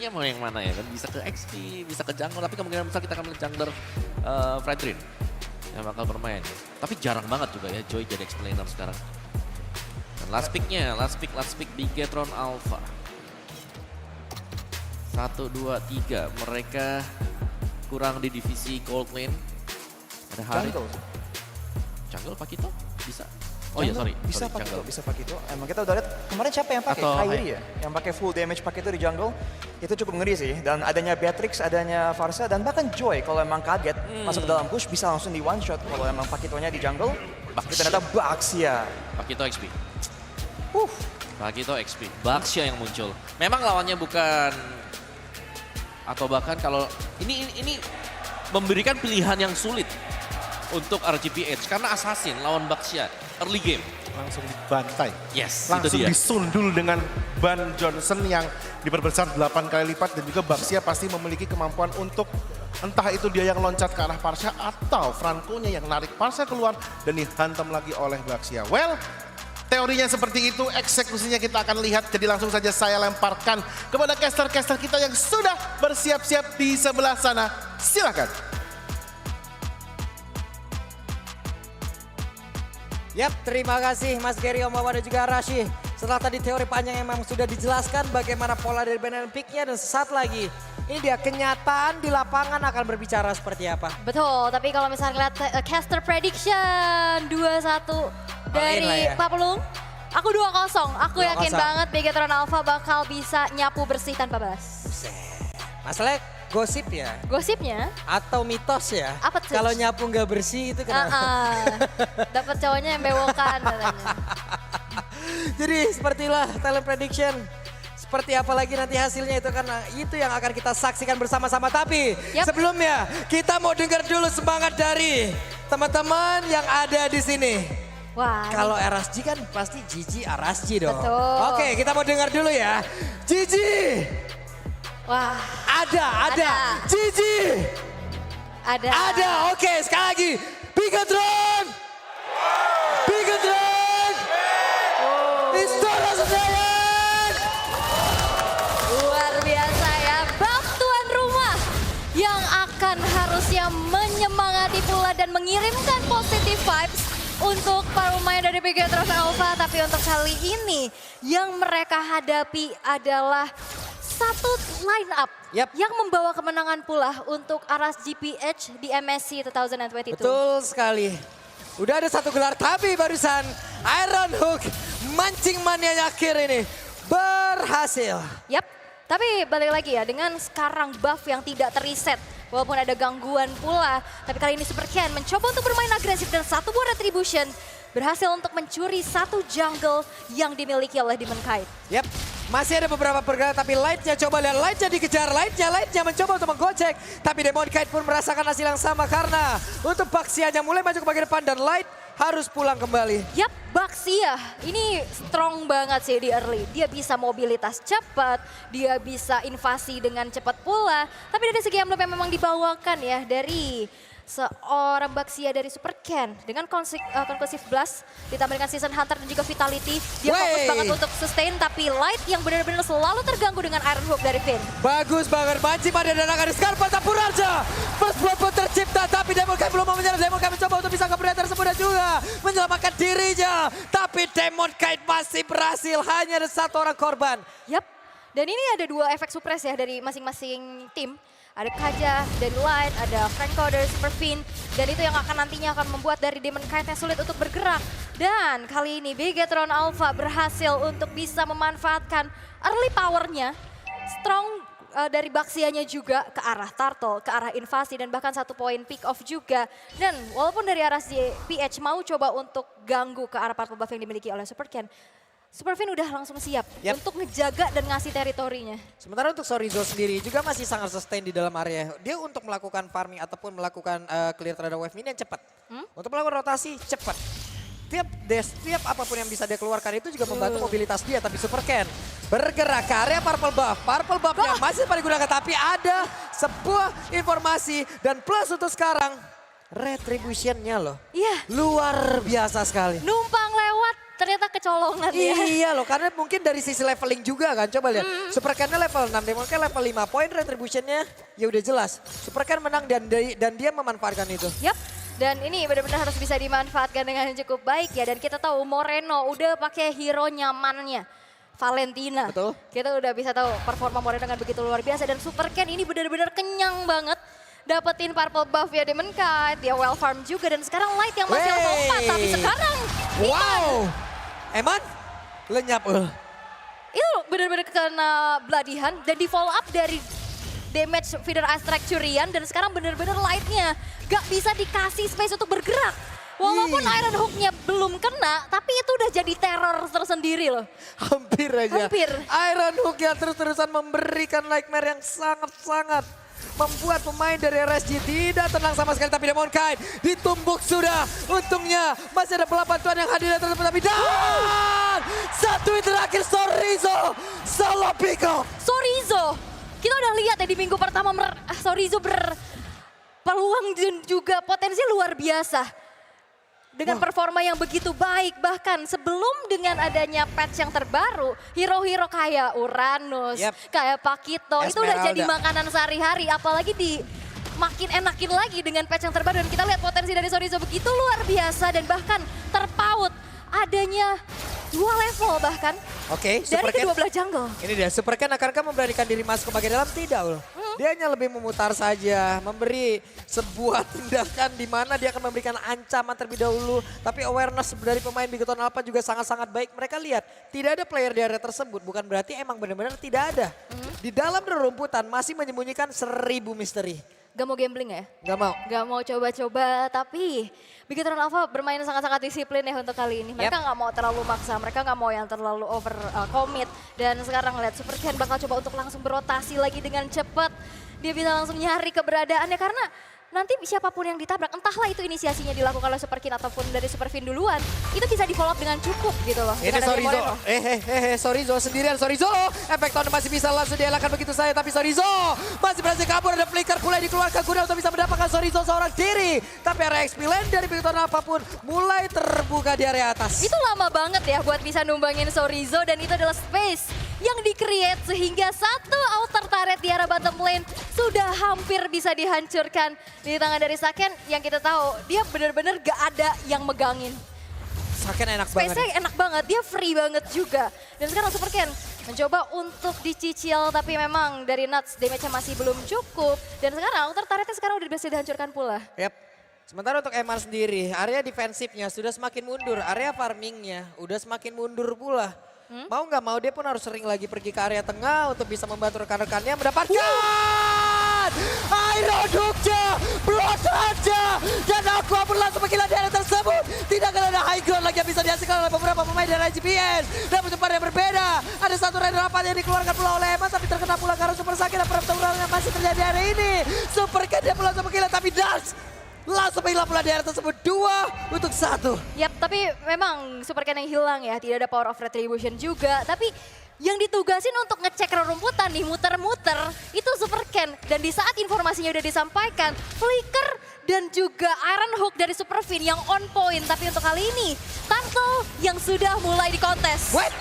pilihnya mau yang mana ya kan? Bisa ke XP, bisa ke jungle, tapi kemungkinan besar kita akan melihat jungler Fredrin yang bakal bermain. Tapi jarang banget juga ya Joy jadi explainer sekarang. Dan last pick Bigetron Alpha. 1, 2, 3, mereka kurang di divisi Gold Lane. Ada Hari. Jungle Pakito bisa. Oh iya sorry. Bisa pakai itu, bisa pakai itu. Emang kita udah lihat kemarin siapa yang pakai? Kairi ya, yang pakai full damage pakai itu di jungle. Itu cukup ngeri sih. Dan adanya Beatrix, adanya Farsa, dan bahkan Joy kalau emang kaget masuk ke dalam push bisa langsung di one shot. Kalau emang Pakitonya di jungle, ternyata Baxia. Pakito XP. Pakito XP. Baxia yang muncul. Memang lawannya bukan atau bahkan kalau ini memberikan pilihan yang sulit untuk RGPH karena Assassin lawan Baxia early game langsung dibantai. Yes, langsung itu dia. disundul dengan Ban Johnson yang diperbesar 8 kali lipat dan juga Baxia pasti memiliki kemampuan untuk entah itu dia yang loncat ke arah Parsha atau Franco-nya yang narik Parsha keluar dan dihantam lagi oleh Baxia. Well, teorinya seperti itu, eksekusinya kita akan lihat. Jadi langsung saja saya lemparkan kepada caster-caster kita yang sudah bersiap-siap di sebelah sana. Silakan. Yap, terima kasih Mas Gary Omawa dan juga Rashi. Setelah tadi teori panjang yang memang sudah dijelaskan bagaimana pola dari Banana Pick-nya dan sesaat lagi ini dia kenyataan di lapangan akan berbicara seperti apa. Betul, tapi kalau misalnya lihat caster prediction 2-1 dari ya. Pak Pelung. Aku 2-0, aku 2-0. yakin banget Bigetron Alpha bakal bisa nyapu bersih tanpa balas. Masalahnya gosip ya? Gosipnya? Atau mitos ya? Apa tuh? Kalau nyapu nggak bersih itu kenapa? Dapat cowoknya yang bewokan katanya. Jadi sepertilah talent prediction. Seperti apa lagi nanti hasilnya itu karena itu yang akan kita saksikan bersama-sama. Tapi sebelumnya kita mau dengar dulu semangat dari teman-teman yang ada di sini. Wah. Kalau RSG kan pasti Gigi RSG dong. Betul. Oke, kita mau dengar dulu ya. Gigi. Wah. Ada. Gigi. Ada. Oke, sekali lagi. Bigetron. Istora Senayan. Luar biasa ya. Buff tuan rumah yang akan harusnya menyemangati pula dan mengirimkan positive vibes untuk para pemain dari Bigetron Alpha. Tapi untuk kali ini yang mereka hadapi adalah satu line up yang membawa kemenangan pula untuk Aras GPH di MSC 2022. Betul sekali. Udah ada satu gelar tapi barusan Iron Hook mancing mania akhir ini berhasil. Yap, tapi balik lagi ya dengan sekarang buff yang tidak teriset. Walaupun ada gangguan pula, tapi kali ini Super Ken mencoba untuk bermain agresif dan satu buah retribution berhasil untuk mencuri satu jungle yang dimiliki oleh Demon Kite. Yap, masih ada beberapa pergerakan tapi Lightnya coba lihat, Lightnya dikejar, Lightnya mencoba untuk menggocek. Tapi Demon Kite pun merasakan hasil yang sama karena untuk Baxia mulai maju ke bagian depan dan Light harus pulang kembali. Yap, Baxia ini strong banget sih di early. Dia bisa mobilitas cepat, dia bisa invasi dengan cepat pula. Tapi dari segi emblem yang memang dibawakan ya dari seorang Baxia dari Super Ken dengan Conclusive Blast ditambah dengan Season Hunter dan juga Vitality. Dia fokus banget untuk sustain tapi Light yang benar-benar selalu terganggu dengan Iron Hook dari Finn. Bagus banget, Banci pada dan akan Scarpa Tapuraja. First blood pun tercipta tapi Demon Kite belum mau menyerah. Demon Kite mencoba untuk bisa keberatan tersebut dan juga menyelamatkan dirinya. Tapi Demon Kite masih berhasil, hanya ada satu orang korban. Yap, dan ini ada dua efek suppress ya dari masing-masing tim. Ada Kaja dari Light, ada Franco dari Super Finn. Dan itu yang akan nantinya akan membuat dari Demon Kite yang sulit untuk bergerak. Dan kali ini Bigetron Alpha berhasil untuk bisa memanfaatkan early powernya. Strong dari Baxianya juga ke arah Turtle, ke arah invasi dan bahkan satu poin pick off juga. Dan walaupun dari arah PH mau coba untuk ganggu ke arah purple buff yang dimiliki oleh Super Ken, Super Finn udah langsung siap untuk ngejaga dan ngasih teritorinya. Sementara untuk Sorizo sendiri juga masih sangat sustain di dalam area. Dia untuk melakukan farming ataupun melakukan clear terhadap wave minion cepat. Untuk melakukan rotasi cepat. Tiap apapun yang bisa dia keluarkan itu juga membantu mobilitas dia. Tapi Super Ken bergerak ke area purple buff. Purple buffnya masih sempat digunakan tapi ada sebuah informasi. Dan plus untuk sekarang retributionnya loh. Iya. Luar biasa sekali. Numpang lewat ternyata kecolongan ya. Iya loh, karena mungkin dari sisi leveling juga kan. Coba lihat, Supercan-nya level 6, Demonkan level 5. Poin retribution-nya ya udah jelas. Supercan menang dan dia memanfaatkan itu. Yap. Dan ini benar-benar harus bisa dimanfaatkan dengan cukup baik ya. Dan kita tahu Moreno udah pakai hero nyamannya. Valentina. Betul. Kita udah bisa tahu performa Moreno dengan begitu luar biasa. Dan Supercan ini benar-benar kenyang banget. Dapetin purple buff ya Demon Kite, ya well farm juga. Dan sekarang Light yang masih level 4. Tapi sekarang Wow. Eman, lenyap. itu benar-benar kena bloodihan. Dan di follow up dari damage feeder Astrac Curian. Dan sekarang benar-benar Light-nya gak bisa dikasih space untuk bergerak. Walaupun Iron Hook-nya belum kena, tapi itu udah jadi teror tersendiri loh. Hampir aja. Hampir. Iron Hook yang terus-terusan memberikan nightmare yang sangat-sangat membuat pemain dari RSG tidak tenang sama sekali. Tapi Demonkai ditumbuk sudah. Untungnya masih ada bantuan yang hadir tersebut. Tapi dan satu yang terakhir Sorizo solo pick off. Sorizo, kita udah lihat ya di minggu pertama Sorizo berpeluang dan juga potensi luar biasa. Dengan performa yang begitu baik, bahkan sebelum dengan adanya patch yang terbaru, hero-hero kayak Uranus, kayak Pakito, itu udah jadi makanan sehari-hari. Apalagi makin enakin lagi dengan patch yang terbaru. Dan kita lihat potensi dari Sorizo begitu luar biasa dan bahkan terpaut adanya 2 level bahkan Oke, dari kedua belah jungle. Ini dia, Supercan akankah memberanikan diri masuk ke bagian dalam? Tidak, Ul. Dia hanya lebih memutar saja, memberi sebuah tindakan di mana dia akan memberikan ancaman terlebih dahulu. Tapi awareness dari pemain Bigoton Alpha juga sangat-sangat baik. Mereka lihat, tidak ada player di area tersebut, bukan berarti emang benar-benar tidak ada. Di dalam rerumputan masih menyembunyikan 1000 misteri. Gak mau gambling ya? Gak mau. Gak mau coba-coba, tapi Bigoton Alpha bermain sangat-sangat disiplin ya untuk kali ini. Mereka gak mau terlalu maksa, mereka gak mau yang terlalu over commit. Dan sekarang lihat Supercan bakal coba untuk langsung berotasi lagi dengan cepat. Dia bisa langsung nyari keberadaannya karena nanti siapapun yang ditabrak, entahlah itu inisiasinya dilakukan oleh Superkin ataupun dari Superfin duluan, itu bisa di follow up dengan cukup gitu loh. Ini Sorizo, Sorizo sendirian, Sorizo. Efek tahun masih bisa langsung dielakkan begitu saja, tapi Sorizo masih berhasil kabur. Ada flicker pula dikeluarkan guna untuk bisa mendapatkan Sorizo seorang diri. Tapi area XP lane dari Bigoton apapun mulai terbuka di area atas. Itu lama banget ya buat bisa numbangin Sorizo dan itu adalah space yang di-create sehingga satu outer turret di arah bottom lane sudah hampir bisa dihancurkan di tangan dari Saken yang kita tahu dia benar-benar gak ada yang megangin. Saken enak banget. Space-nya enak banget, dia free banget juga. Dan sekarang Supercan mencoba untuk dicicil tapi memang dari Nuts damage-nya masih belum cukup. Dan sekarang outer turretnya sekarang udah bisa dihancurkan pula. Yap. Sementara untuk Emar sendiri, area defensifnya sudah semakin mundur, area farmingnya udah semakin mundur pula. Mau nggak mau dia pun harus sering lagi pergi ke area tengah untuk bisa membantu rekan-rekannya mendapatkan Iron Hook-nya, Blood saja. Dan aku pun langsung menggila di area tersebut. Tidak akan ada high ground lagi yang bisa dihasilkan oleh beberapa pemain dari IGPS. Dan tempat yang berbeda, ada satu rider rapat yang dikeluarkan pula oleh Emar tapi terkena pula karena super sakit dan pertempuran yang masih terjadi hari ini. Supercan dia pula langsung menggila tapi Dars langsung hilang pula di area tersebut 2 untuk 1. Yap, tapi memang Supercan yang hilang ya, tidak ada power of retribution juga. Tapi yang ditugasin untuk ngecek rerumputan nih, muter-muter, itu Supercan. Dan di saat informasinya udah disampaikan, Flicker dan juga Iron Hook dari Superfin yang on point. Tapi untuk kali ini, Turtle yang sudah mulai dikontes. Wait.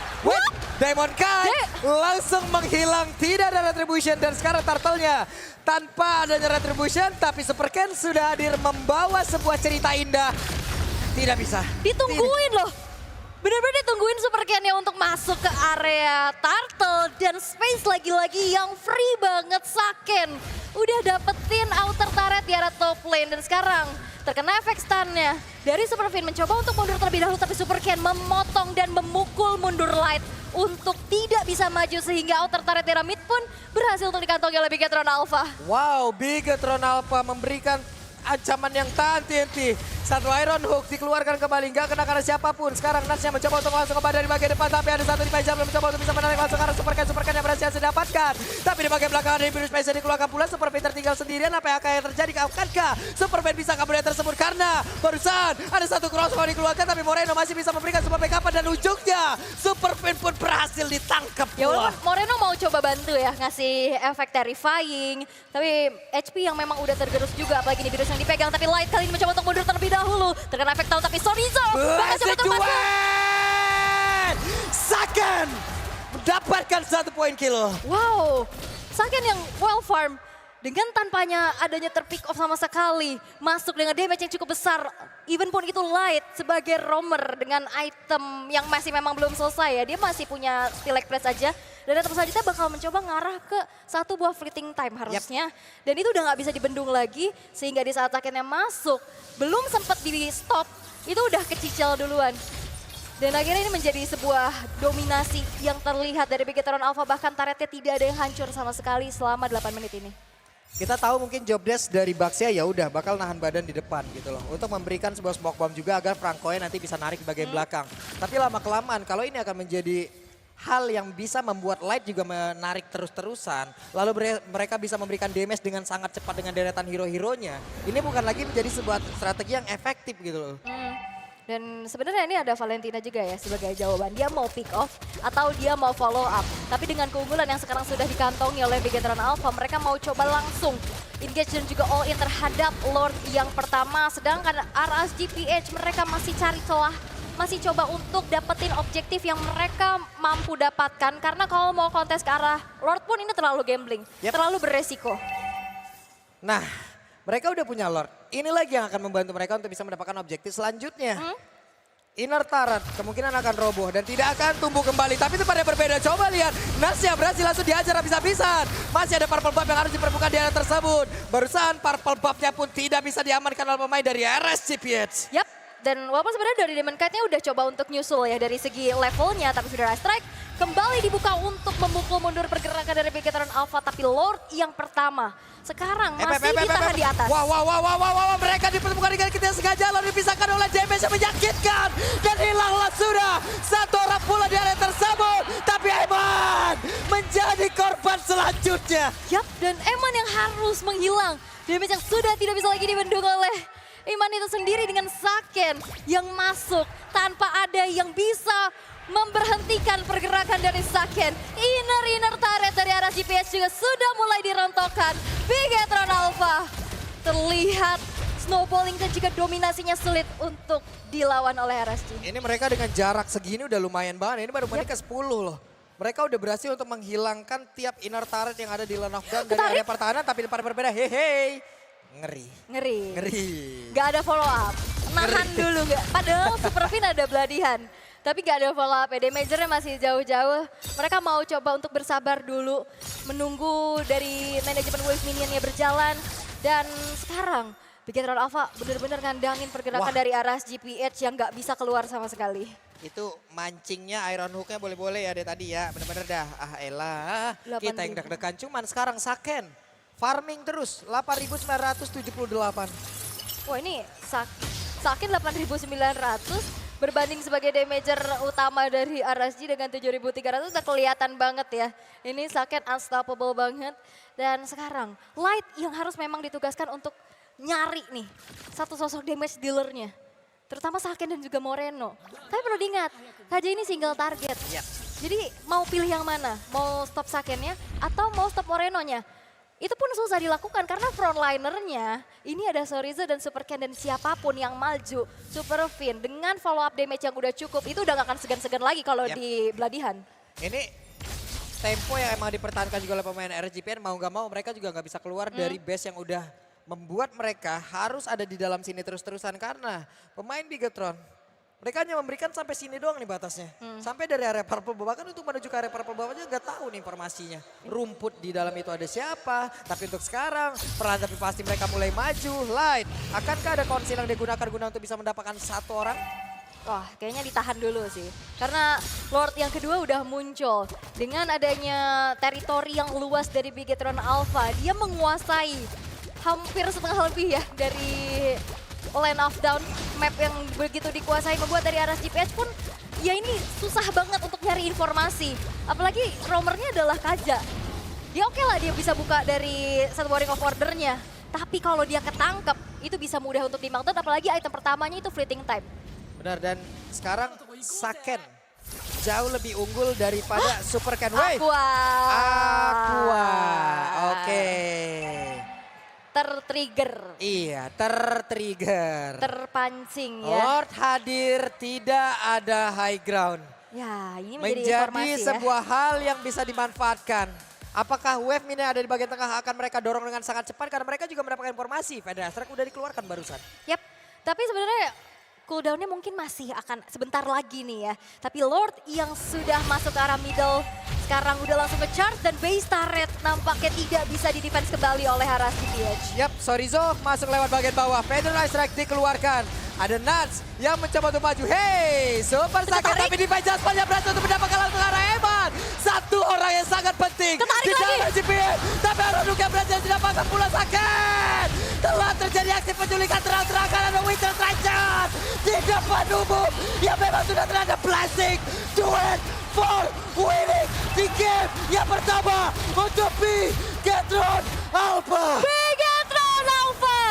Diamond Kai langsung menghilang, tidak ada retribution. Dan sekarang Turtle-nya tanpa adanya retribution, tapi Supercan sudah hadir membawa sebuah cerita indah. Tidak bisa. Ditungguin loh. Benar-benar ditungguin Supercan-nya untuk masuk ke area Turtle. Dan space lagi-lagi yang free banget Saken. Udah dapetin outer turret di area top lane. Dan sekarang terkena efek stun-nya. Dari Superfin mencoba untuk mundur terlebih dahulu. Tapi Supercan memotong dan memukul mundur Light. Untuk tidak bisa maju sehingga outer turret di mid pun berhasil untuk dikantongi oleh Bigetron Alpha. Wow, Bigetron Alpha memberikan ancaman yang tak henti-henti. Satu Iron Hook dikeluarkan kembali, nggak kena karena siapapun. Sekarang Nuts yang mencoba untuk langsung kembali dari bagian depan, tapi ada satu di Pajam belum mencoba untuk bisa menarik langsung karena Supercan yang berhasil didapatkan. Tapi di bagian belakang dari Virus Space dikeluarkan pula, Superfin tertinggal sendirian. Apa yang akan terjadi? Akankah Superman bisa kabur dari tersebut? Karena barusan ada satu crossbow dikeluarkan, tapi Moreno masih bisa memberikan sebuah backup dan ujungnya Superman pun berhasil ditangkap Ya pula. walaupun Moreno mau coba bantu ya, ngasih efek terrifying. Tapi HP yang memang udah tergerus juga, apalagi di virus yang dipegang. Tapi Light kali ini mencoba untuk mundur terlebih dahulu. Terkena efek tahu, tapi Sorizo berhasil untuk masuk. Saken mendapatkan 1 poin kill. Wow, Saken yang well farm dengan tanpanya adanya terpick off sama sekali. Masuk dengan damage yang cukup besar. Even pun itu Light sebagai roamer dengan item yang masih memang belum selesai ya. Dia masih punya Stilag Blades aja. Dan tetap saja kita bakal mencoba ngarah ke 1 buah fleeting time harusnya. Dan itu udah nggak bisa dibendung lagi. Sehingga di saat Sakennya masuk, belum sempat di stop, itu udah kecicil duluan. Dan akhirnya ini menjadi sebuah dominasi yang terlihat dari Bigetron Alpha. Bahkan turretnya tidak ada yang hancur sama sekali selama 8 menit ini. Kita tahu mungkin job desk dari Baxia ya udah bakal nahan badan di depan gitu loh. Untuk memberikan sebuah smoke bomb juga agar Francoy nanti bisa narik di bagian belakang. Tapi lama-kelamaan kalau ini akan menjadi hal yang bisa membuat Light juga menarik terus-terusan. Lalu mereka bisa memberikan damage dengan sangat cepat dengan deretan hero-heronya. Ini bukan lagi menjadi sebuah strategi yang efektif gitu loh. Dan sebenarnya ini ada Valentina juga ya sebagai jawaban. Dia mau pick off atau dia mau follow up. Tapi dengan keunggulan yang sekarang sudah dikantongi oleh Bigetron Alpha, mereka mau coba langsung engage dan juga all in terhadap Lord yang pertama. Sedangkan RSGPH mereka masih cari celah, masih coba untuk dapetin objektif yang mereka mampu dapatkan. Karena kalau mau kontes ke arah Lord pun ini terlalu gambling, terlalu beresiko. Nah, mereka udah punya Lord. Ini lagi yang akan membantu mereka untuk bisa mendapatkan objektif selanjutnya. Inner turret kemungkinan akan roboh dan tidak akan tumbuh kembali. Tapi itu pada berbeda. Coba lihat. Nasya berhasil langsung dihajar habis-habisan. Masih ada purple buff yang harus diperbuka di area tersebut. Barusan purple buff-nya pun tidak bisa diamankan oleh pemain dari RSGPH. Yap, dan walaupun sebenarnya dari Demon Knight-nya udah coba untuk nyusul ya dari segi levelnya. Tapi sudah strike kembali dibuka untuk memukul mundur pergerakan dari Bigetron Alpha. Tapi Lord yang pertama sekarang masih ditahan di atas. Wow, mereka dipertemukan dengan kita sengaja lalu dipisahkan oleh damage yang menyakitkan. Dan hilanglah sudah 1 orang pula di area tersebut. Tapi Eman menjadi korban selanjutnya. Yap, dan Eman yang harus menghilang. Damage yang sudah tidak bisa lagi dibendung oleh Iman itu sendiri dengan Saken yang masuk tanpa ada yang bisa memberhentikan pergerakan dari Saken. Inner turret dari arah GPS juga sudah mulai dirontokkan. Bigetron Alpha terlihat snowballing dan juga dominasinya sulit untuk dilawan oleh RSG. Ini mereka dengan jarak segini udah lumayan banget. Ini baru menit ke 10 loh. Mereka udah berhasil untuk menghilangkan tiap inner turret yang ada di lane of down dari area pertahanan. Tapi pada berbeda, hehe. Ngeri. Gak ada follow up. Nahan dulu gak. Padahal Superfin ada beladihan. Tapi gak ada follow up. Damagernya masih jauh-jauh. Mereka mau coba untuk bersabar dulu. Menunggu dari manajemen wave minionnya berjalan. Dan sekarang Bigetron Alpha benar-benar ngandangin pergerakan dari arah GPH yang gak bisa keluar sama sekali. Itu mancingnya Iron Hook-nya boleh-boleh ya deh tadi ya. Bener-bener dah. Ah elah. Kita yang deg-degan. Cuman sekarang Saken. Farming terus, 8.978. Wah ini Saken 8.900 berbanding sebagai damager utama dari RSG dengan 7.300 udah kelihatan banget ya. Ini Saken unstoppable banget. Dan sekarang Light yang harus memang ditugaskan untuk nyari nih satu sosok damage dealernya. Terutama Saken dan juga Moreno. Tapi perlu diingat, KJ ini single target. Jadi mau pilih yang mana? Mau stop Sakennya atau mau stop Morenonya? Itu pun susah dilakukan karena frontlinernya ini ada Soriza dan Super Ken dan siapapun yang maju. Superfin dengan follow up damage yang udah cukup itu udah gak akan segan-segan lagi kalau di beladihan. Ini tempo yang emang dipertahankan juga oleh pemain RGPN mau gak mau mereka juga gak bisa keluar dari base yang udah membuat mereka harus ada di dalam sini terus-terusan karena pemain Bigetron. Mereka hanya memberikan sampai sini doang nih batasnya. Sampai dari area purple bawah, bahkan untuk menuju ke area purple bawahnya nggak tahu nih informasinya. Rumput di dalam itu ada siapa, tapi untuk sekarang perlahan tapi pasti mereka mulai maju. Light, akankah ada konsil yang digunakan guna untuk bisa mendapatkan 1 orang? Wah kayaknya ditahan dulu sih. Karena Lord yang kedua udah muncul. Dengan adanya teritori yang luas dari Bigetron Alpha, dia menguasai hampir setengah lebih ya dari Lane of Down, map yang begitu dikuasai membuat dari arah GPS pun ya ini susah banget untuk nyari informasi. Apalagi roamernya adalah Kaja. Dia oke lah dia bisa buka dari satu warring of order-nya. Tapi kalau dia ketangkep itu bisa mudah untuk di-mountain apalagi item pertamanya itu fleeting time. Benar dan sekarang Saken jauh lebih unggul daripada Super Ken. Aqua. Oke. Tertrigger. Iya, tertrigger. Terpancing ya. Lord hadir, tidak ada high ground. Ya, ini menjadi informasi ya. sebuah hal yang bisa dimanfaatkan. Apakah wave mini yang ada di bagian tengah akan mereka dorong dengan sangat cepat karena mereka juga mendapatkan informasi. Federer udah dikeluarkan barusan. Yap, tapi sebenarnya cooldownnya mungkin masih akan sebentar lagi nih ya. Tapi Lord yang sudah masuk ke arah middle sekarang udah langsung nge-charge dan base turret nampaknya tidak bisa di-defense kembali oleh RSGPH. Yap, Sorizo masuk lewat bagian bawah. Federer Strike dikeluarkan. Ada Nuts yang mencoba untuk maju. Hey, super sakit tarik. tapi defense Jaspernya berhasil untuk mendapatkan langsung ke arah Eman. Satu orang yang sangat penting. Ketarik di dalam lagi. GPM. Tapi Aronuk yang berhasil didapatkan pula sakit. Telah terjadi aksi penculikan terang-terangan ada Winter Trajan di depan umum. Yang memang sudah terada blessing. Duet for winning di game yang pertama untuk Bigetron Alpha. Bigetron Alpha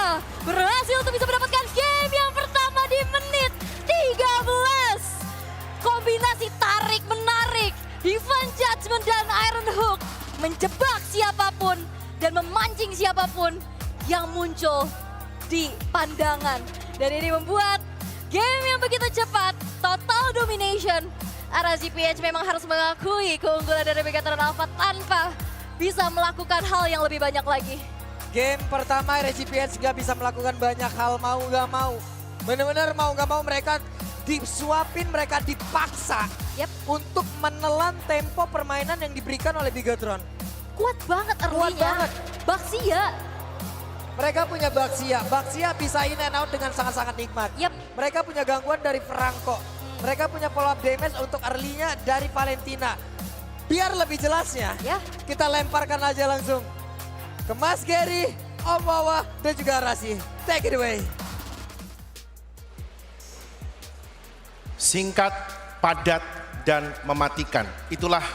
berhasil untuk bisa mendapatkan game yang pertama di menit 13. Kombinasi tarik menarik, Divine Judgment dan Iron Hook menjebak siapapun dan memancing siapapun yang muncul di pandangan. Dan ini membuat game yang begitu cepat, total domination. RSGPH memang harus mengakui keunggulan dari Bigetron Alpha tanpa bisa melakukan hal yang lebih banyak lagi. Game pertama RSGPH nggak bisa melakukan banyak hal, mau nggak mau. Bener-bener mau nggak mau mereka disuapin, mereka dipaksa Yap. untuk menelan tempo permainan yang diberikan oleh Bigetron. Kuat banget Kuat early-nya. banget. Baxia. Mereka punya Baxia, Baxia bisa in and out dengan sangat-sangat nikmat. Yap. Mereka punya gangguan dari Franco. Mereka punya follow up damage untuk early-nya dari Valentina. Biar lebih jelasnya, Ya. kita lemparkan aja langsung ke Mas Gary, Om Wawa, dan juga Rasi. Take it away. Singkat, padat, dan mematikan. Itulah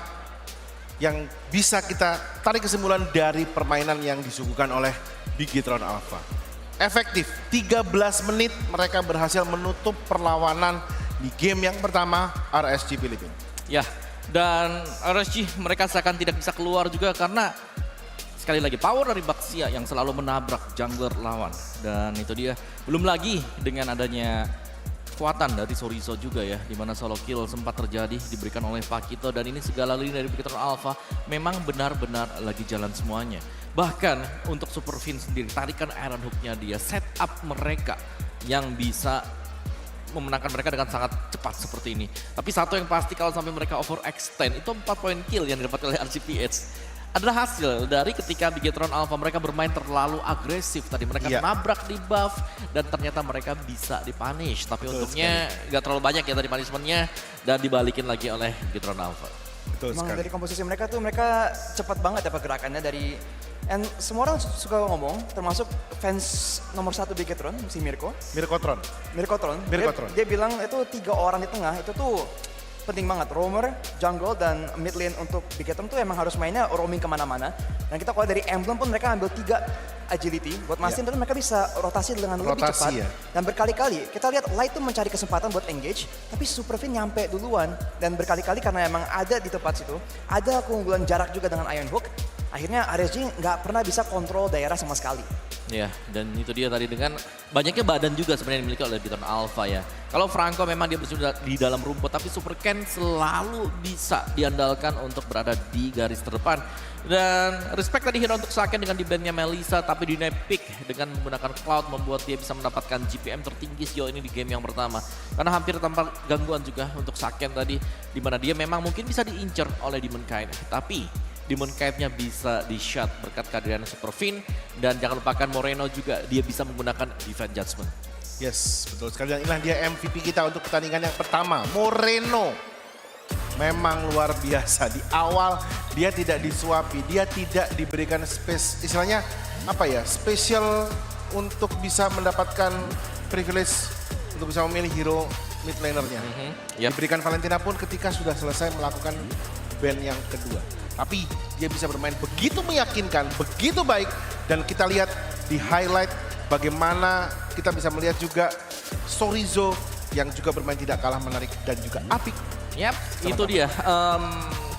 yang bisa kita tarik kesimpulan dari permainan yang disuguhkan oleh Bigetron Alpha. Efektif, 13 menit mereka berhasil menutup perlawanan di game yang pertama RSG Filipina. Ya, dan RSG mereka seakan tidak bisa keluar juga karena sekali lagi power dari Baxia yang selalu menabrak jungler lawan. Dan itu dia, belum lagi dengan adanya kekuatan dari Sorizo juga ya, di mana solo kill sempat terjadi diberikan oleh Pakito dan ini segala lini dari Bigetron Alpha memang benar-benar lagi jalan semuanya. Bahkan untuk Super Fin sendiri, tarikan Iron Hook-nya dia, setup mereka yang bisa memenangkan mereka dengan sangat cepat seperti ini. Tapi satu yang pasti kalau sampai mereka overextend, itu 4 poin kill yang didapat oleh RCPH adalah hasil dari ketika Bigetron Alpha mereka bermain terlalu agresif. Tadi mereka nabrak di buff dan ternyata mereka bisa dipunish. Tapi untungnya gak terlalu banyak ya tadi punishmentnya dan dibalikin lagi oleh Bigetron Alpha. Betul Emang sekali. dari komposisi mereka tuh mereka cepat banget ya pergerakannya dari and semua orang suka ngomong termasuk fans nomor 1 Bigetron si Mirko. Mirkotron. Mirkotron. Mirkotron. Dia bilang itu 3 orang di tengah itu tuh penting banget. Roamer, jungle, dan mid lane untuk Bigetron tuh emang harus mainnya roaming kemana-mana. Dan kita kalau dari emblem pun mereka ambil 3 agility. Buat mastiin terus mereka bisa rotasi dengan lebih cepat. Ya. Dan berkali-kali kita lihat Light tuh mencari kesempatan buat engage. Tapi Superfin nyampe duluan. Dan berkali-kali karena emang ada di tempat situ. Ada keunggulan jarak juga dengan Iron Hook. Akhirnya RSG nggak pernah bisa kontrol daerah sama sekali. Ya, dan itu dia tadi dengan banyaknya badan juga sebenarnya dimiliki oleh Bigetron Alpha ya. Kalau Franco memang dia berada di dalam rumput, tapi Super Ken selalu bisa diandalkan untuk berada di garis terdepan. Dan respect tadi hero untuk Saken dengan di-bandnya Melissa, tapi di pick dengan menggunakan Cloud membuat dia bisa mendapatkan GPM tertinggi sejauh ini di game yang pertama. Karena hampir tanpa gangguan juga untuk Saken tadi, di mana dia memang mungkin bisa diincer oleh Demon Knight. Tapi Demon Knight-nya bisa di-shot berkat kehadiran Super Fin. Dan jangan lupakan Moreno juga dia bisa menggunakan Divine Judgment. Yes, betul sekali. Dan inilah dia MVP kita untuk pertandingan yang pertama. Moreno memang luar biasa. Di awal dia tidak disuapi, dia tidak diberikan space, istilahnya apa ya, spesial untuk bisa mendapatkan privilege untuk bisa memilih hero mid lanernya. Yep. Diberikan Valentina pun ketika sudah selesai melakukan ban yang kedua. Tapi dia bisa bermain begitu meyakinkan, begitu baik. Dan kita lihat di highlight bagaimana kita bisa melihat juga Sorizo yang juga bermain tidak kalah menarik dan juga apik. Yap, itu dia.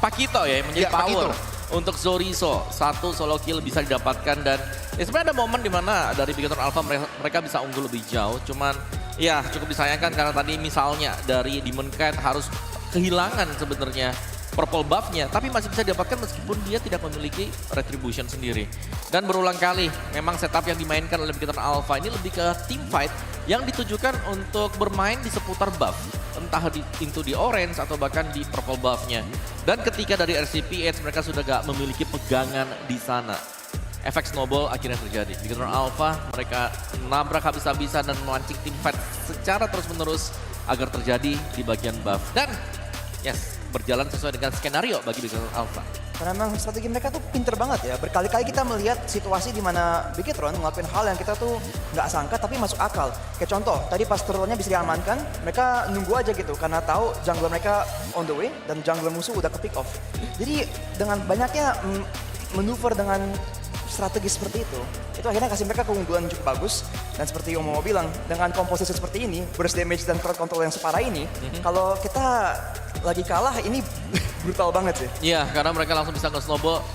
Pakito ya yang menjadi Ya, power Pakito. untuk Sorizo. Satu solo kill bisa didapatkan dan ya sebenarnya ada momen di mana dari Bigetron Alpha mereka bisa unggul lebih jauh. Cuman ya cukup disayangkan karena tadi misalnya dari Demon Cat harus kehilangan sebenarnya purple buff-nya, tapi masih bisa didapatkan meskipun dia tidak memiliki retribution sendiri. Dan berulang kali, memang setup yang dimainkan oleh Beacon Alpha ini lebih ke team fight yang ditujukan untuk bermain di seputar buff. Entah into di orange atau bahkan di purple buff-nya. Dan ketika dari RCPH mereka sudah gak memiliki pegangan di sana. Efek snowball akhirnya terjadi. Beacon Alpha mereka nabrak habis-habisan dan memancing team fight secara terus-menerus agar terjadi di bagian buff. Dan yes, berjalan sesuai dengan skenario bagi Beacon Alpha. Karena memang strategi mereka tuh pinter banget ya. Berkali-kali kita melihat situasi di mana Bigetron ngelakuin hal yang kita tuh nggak sangka tapi masuk akal. Kayak contoh, tadi pas turtle-nya bisa diamankan, mereka nunggu aja gitu karena tahu jungler mereka on the way dan jungler musuh udah ke pick off. Jadi dengan banyaknya manuver dengan strategi seperti itu akhirnya kasih mereka keunggulan cukup bagus. Dan seperti yang mau bilang, dengan komposisi seperti ini, burst damage dan crowd control yang separah ini, kalau kita lagi kalah ini brutal banget sih. Iya, karena mereka langsung bisa nge-snowball.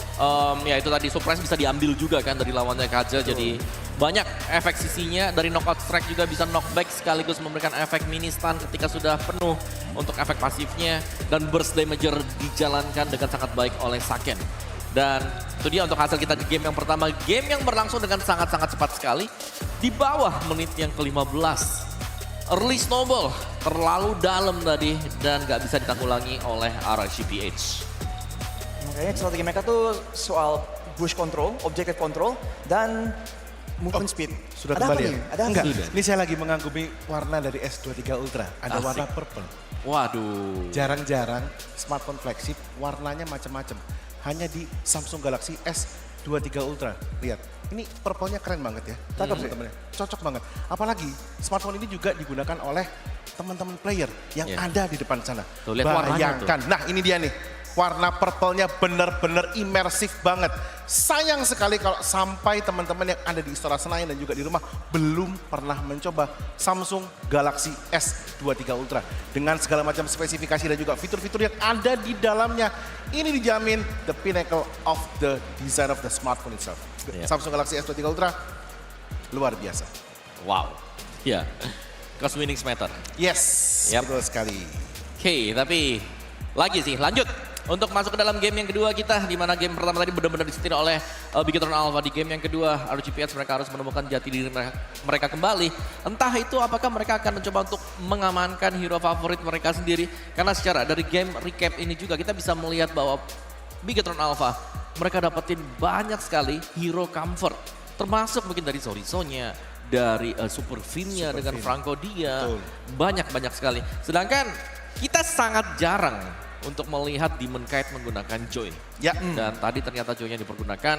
Ya itu tadi, surprise bisa diambil juga kan dari lawannya Kaja. Jadi banyak efek sisinya. Dari knockout strike juga bisa knockback sekaligus memberikan efek mini stun ketika sudah penuh untuk efek pasifnya. Dan burst damager dijalankan dengan sangat baik oleh Saken. Dan itu dia untuk hasil kita di game yang pertama. Game yang berlangsung dengan sangat-sangat cepat sekali. Di bawah menit yang ke-15. Early snowball terlalu dalam tadi dan gak bisa ditanggulangi oleh RCPH. Makanya strategi mereka tuh soal bush control, objective control, dan movement speed. Sudah Ada kembali apa ya? nih? Ada Enggak, apa? ini saya lagi mengagumi warna dari S23 Ultra. Ada Asik. warna purple. Waduh. Jarang-jarang smartphone flagship warnanya macam-macam. Hanya di Samsung Galaxy S23 Ultra. Lihat, ini purple-nya keren banget ya. Cakep sih. Teman-teman. Cocok banget. Apalagi smartphone ini juga digunakan oleh teman-teman player yang Iya. ada di depan sana. Tuh, lihat warnanya Bayangkan. Nah, ini dia nih. Warna purple-nya benar-benar imersif banget. Sayang sekali kalau sampai teman-teman yang ada di Istora Senayan dan juga di rumah belum pernah mencoba Samsung Galaxy S23 Ultra. Dengan segala macam spesifikasi dan juga fitur-fitur yang ada di dalamnya. Ini dijamin the pinnacle of the design of the smartphone itself. Iya. Samsung Galaxy S23 Ultra luar biasa. Wow. Ya. Cost winnings matter. Yes, Yap. betul sekali. Oke, tapi lagi sih, lanjut. Untuk masuk ke dalam game yang kedua kita, di mana game pertama tadi benar-benar disetir oleh Beacon Alpha. Di game yang kedua, RCPH mereka harus menemukan jati diri mereka kembali. Entah itu apakah mereka akan mencoba untuk mengamankan hero favorit mereka sendiri. Karena secara dari game recap ini juga kita bisa melihat bahwa Beacon Alpha, mereka dapetin banyak sekali hero comfort. Termasuk mungkin dari Sorisonya, dari Super Fin-nya dengan Fin. Franco Dia. Betul. Banyak sekali. Sedangkan kita sangat jarang untuk melihat Demon Kite menggunakan Joy. Ya. Dan tadi ternyata Joy-nya dipergunakan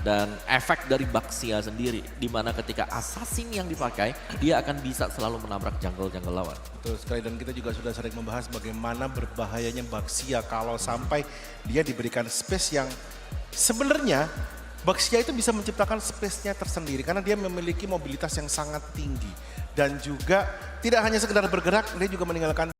dan efek dari Baxia sendiri. Di mana ketika assassin yang dipakai, dia akan bisa selalu menabrak jungle-jungle lawan. Betul sekali, dan kita juga sudah sering membahas bagaimana berbahayanya Baxia kalau sampai dia diberikan space yang sebenarnya Baxia itu bisa menciptakan space-nya tersendiri karena dia memiliki mobilitas yang sangat tinggi. Dan juga tidak hanya sekedar bergerak, dia juga meninggalkan